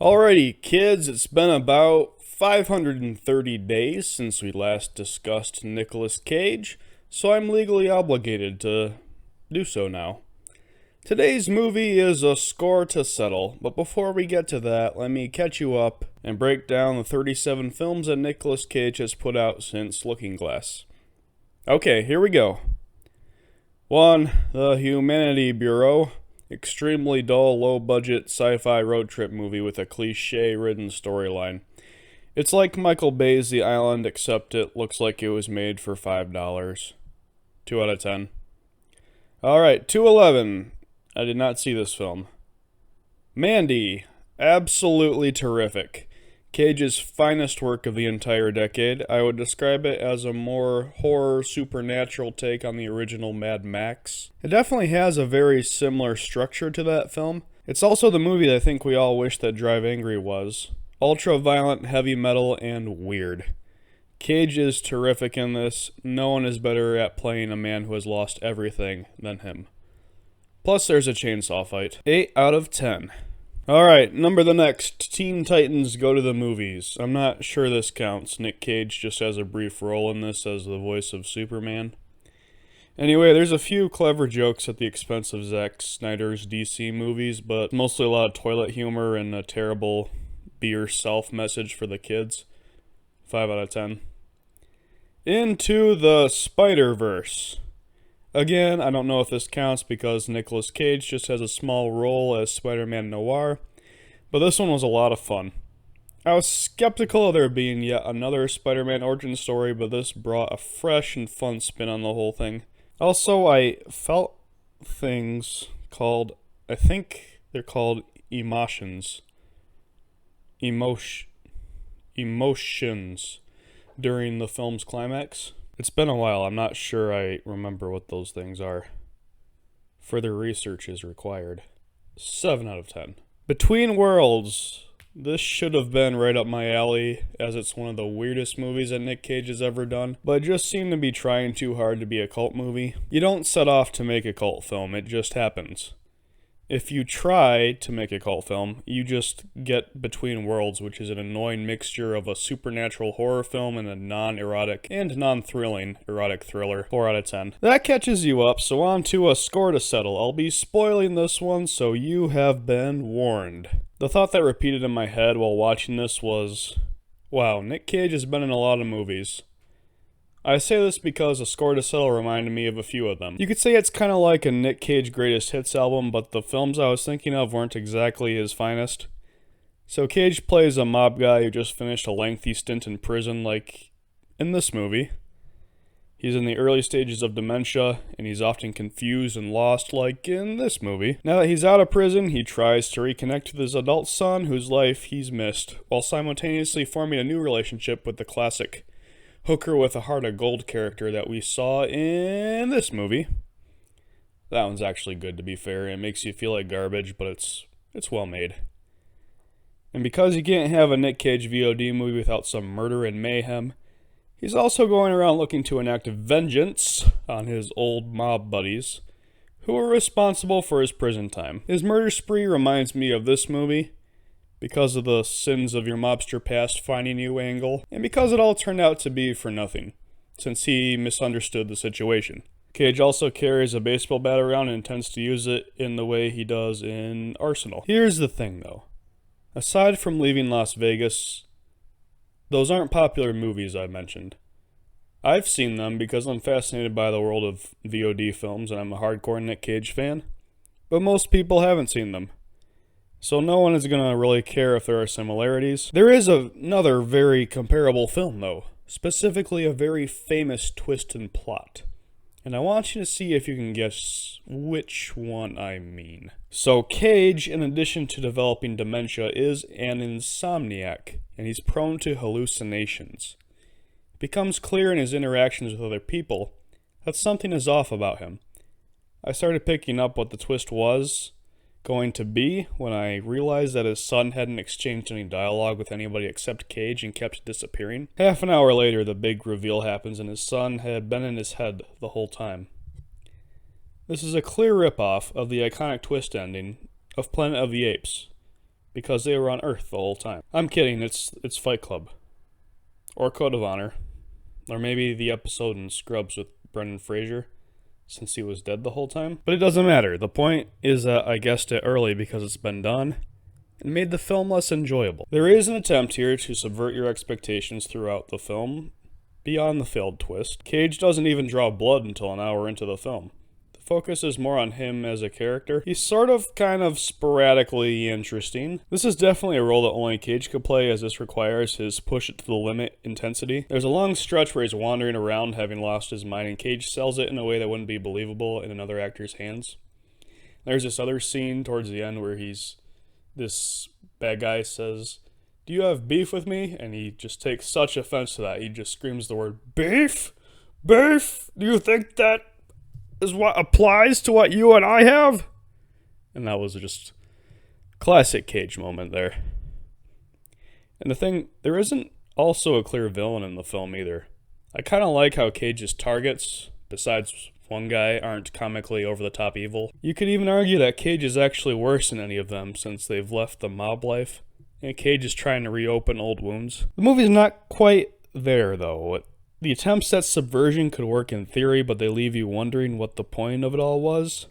Alrighty, kids, it's been about 530 days since we last discussed Nicolas Cage, so I'm legally obligated to do so now. Today's movie is A Score to Settle, but before we get to that, let me catch you up and break down the 37 films that Nicolas Cage has put out since Looking Glass. Okay, here we go. 1. The Humanity Bureau. Extremely dull, low-budget sci-fi road trip movie with a cliché-ridden storyline. It's like Michael Bay's The Island, except it looks like it was made for $5. 2 out of 10. Alright, 211. I did not see this film. Mandy. Absolutely terrific. Cage's finest work of the entire decade. I would describe it as a more horror, supernatural take on the original Mad Max. It definitely has a very similar structure to that film. It's also the movie that I think we all wish that Drive Angry was. Ultra-violent, heavy metal, and weird. Cage is terrific in this. No one is better at playing a man who has lost everything than him. Plus there's a chainsaw fight. 8 out of 10. Alright, number the next. Teen Titans Go to the Movies. I'm not sure this counts. Nick Cage just has a brief role in this as the voice of Superman. Anyway, there's a few clever jokes at the expense of Zack Snyder's DC movies, but mostly a lot of toilet humor and a terrible be yourself message for the kids. 5 out of 10. Into the Spider-Verse. Again, I don't know if this counts because Nicolas Cage just has a small role as Spider-Man Noir, but this one was a lot of fun. I was skeptical of there being yet another Spider-Man origin story, but this brought a fresh and fun spin on the whole thing. Also, I felt things called, I think they're called emotions during the film's climax. It's been a while, I'm not sure I remember what those things are. Further research is required. 7 out of 10. Between Worlds. This should have been right up my alley, as it's one of the weirdest movies that Nick Cage has ever done, but it just seemed to be trying too hard to be a cult movie. You don't set off to make a cult film, it just happens. If you try to make a cult film, you just get Between Worlds, which is an annoying mixture of a supernatural horror film and a non-erotic and non-thrilling erotic thriller. 4 out of 10. That catches you up, so on to A Score to Settle. I'll be spoiling this one, so you have been warned. The thought that repeated in my head while watching this was, wow, Nick Cage has been in a lot of movies. I say this because A Score to Settle reminded me of a few of them. You could say it's kind of like a Nick Cage greatest hits album, but the films I was thinking of weren't exactly his finest. So Cage plays a mob guy who just finished a lengthy stint in prison, like in this movie. He's in the early stages of dementia, and he's often confused and lost, like in this movie. Now that he's out of prison, he tries to reconnect with his adult son, whose life he's missed, while simultaneously forming a new relationship with the classic hooker with a heart of gold character that we saw in this movie. That one's actually good, to be fair. It makes you feel like garbage, but it's well made. And because you can't have a Nick Cage VOD movie without some murder and mayhem, he's also going around looking to enact vengeance on his old mob buddies who are responsible for his prison time. His murder spree reminds me of this movie, because of the sins of your mobster past finding you angle, and because it all turned out to be for nothing, since he misunderstood the situation. Cage also carries a baseball bat around and intends to use it in the way he does in Arsenal. Here's the thing though. Aside from Leaving Las Vegas, those aren't popular movies I mentioned. I've seen them because I'm fascinated by the world of VOD films and I'm a hardcore Nick Cage fan, but most people haven't seen them. So no one is going to really care if there are similarities. There is another very comparable film, though. Specifically, a very famous twist in plot. And I want you to see if you can guess which one I mean. So Cage, in addition to developing dementia, is an insomniac, and he's prone to hallucinations. It becomes clear in his interactions with other people that something is off about him. I started picking up what the twist was going to be when I realized that his son hadn't exchanged any dialogue with anybody except Cage and kept disappearing. Half an hour later, the big reveal happens and his son had been in his head the whole time. This is a clear ripoff of the iconic twist ending of Planet of the Apes, because they were on Earth the whole time. I'm kidding, it's Fight Club. Or Code of Honor. Or maybe the episode in Scrubs with Brendan Fraser, since he was dead the whole time. But it doesn't matter. The point is that I guessed it early because it's been done, and made the film less enjoyable. There is an attempt here to subvert your expectations throughout the film, beyond the failed twist. Cage doesn't even draw blood until an hour into the film. Focus is more on him as a character. He's sort of, kind of sporadically interesting. This is definitely a role that only Cage could play, as this requires his push it to the limit intensity. There's a long stretch where he's wandering around having lost his mind, and Cage sells it in a way that wouldn't be believable in another actor's hands. There's this other scene towards the end where this bad guy says, "Do you have beef with me?" And he just takes such offense to that. He just screams the word, "Beef? Beef? Do you think that is what applies to what you and I have?" And that was just classic Cage moment there. And the thing, there isn't also a clear villain in the film either. I kind of like how Cage's targets, besides one guy, aren't comically over-the-top evil. You could even argue that Cage is actually worse than any of them, since they've left the mob life, and Cage is trying to reopen old wounds. The movie's not quite there, though. The attempts at subversion could work in theory, but they leave you wondering what the point of it all was.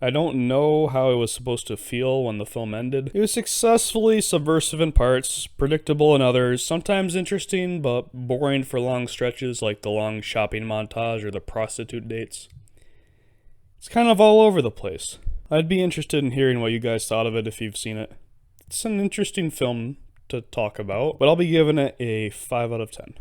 I don't know how it was supposed to feel when the film ended. It was successfully subversive in parts, predictable in others, sometimes interesting, but boring for long stretches like the long shopping montage or the prostitute dates. It's kind of all over the place. I'd be interested in hearing what you guys thought of it if you've seen it. It's an interesting film to talk about, but I'll be giving it a 5 out of 10.